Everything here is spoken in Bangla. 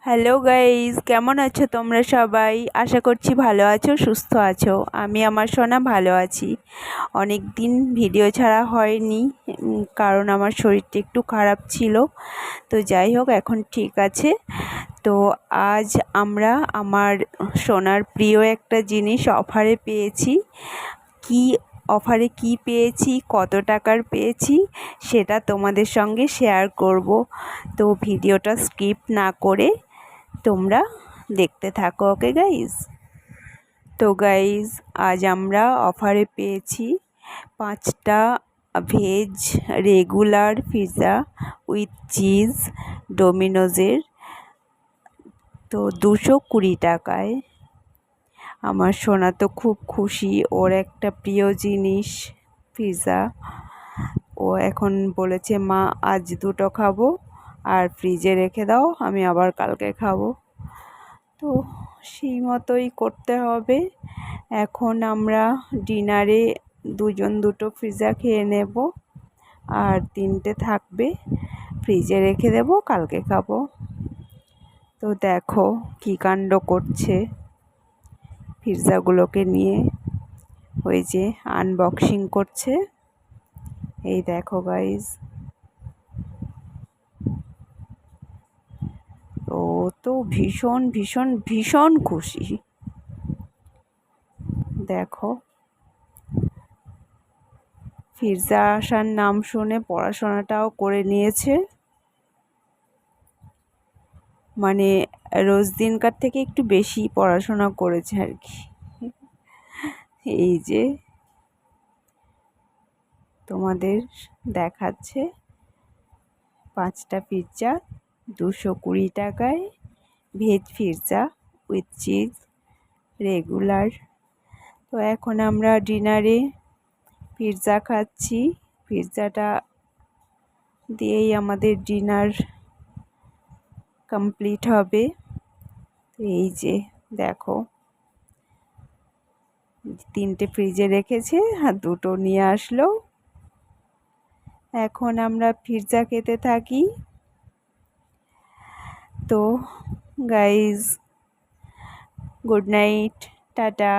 হ্যালো গাইস, কেমন আছো তোমরা সবাই? আশা করছি ভালো আছো, সুস্থ আছো। আমি আমার সোনা ভালো আছি। অনেক দিন ভিডিও ছাড়া হয়নি, কারণ আমার শরীরটা একটু খারাপ ছিল। তো যাই হোক, এখন ঠিক আছে। তো আজ আমরা আমার সোনার প্রিয় একটা জিনিস অফারে পেয়েছি। কি অফারে কি পেয়েছি, কত টাকার পেয়েছি, সেটা তোমাদের সঙ্গে শেয়ার করব। তো ভিডিওটা স্কিপ না করে তোমরা দেখতে থাকো। Okay guys? তো গাইজ, আজ আমরা অফারে পেয়েছি 5টা veg regular pizza with cheese ডোমিনোজের। তো 220 টাকায়। আমার সোনা তো খুব খুশি, ওর একটা প্রিয় জিনিস পিৎজা। ও এখন বলেছে, মা আজ 2টো খাবো আর ফ্রিজে রেখে দাও, আমি আবার কালকে খাবো। তো সেই মতোই করতে হবে। এখন আমরা ডিনারে দুজন 2টো পিৎজা খেয়ে নেব, আর 3টে থাকবে, ফ্রিজে রেখে দেবো, কালকে খাবো। তো দেখো কী কাণ্ড করছে পিৎজাগুলোকে নিয়ে। ওই যে আনবক্সিং করছে, এই দেখো গাইজ। ও তো ভীষণ ভীষণ ভীষণ খুশি। দেখো, পিৎজা আসার নাম শুনে পড়াশোনাটাও করে নিয়েছে। মানে রোজ দিনকার থেকে একটু বেশি পড়াশোনা করেছে আর কি। এই যে তোমাদের দেখাচ্ছে 5টা পিৎজা 220 টাকায়, veg pizza with cheese regular. তো এখন আমরা ডিনারে পিৎজা খাচ্ছি। পিৎজাটা দিয়েই আমাদের ডিনার কমপ্লিট হবে। এই যে দেখো, 3টে ফ্রিজে রেখেছে আর 2টো নিয়ে আসলো। এখন আমরা পিৎজা খেতে থাকি। তো গাইজ, গুড নাইট, টাটা।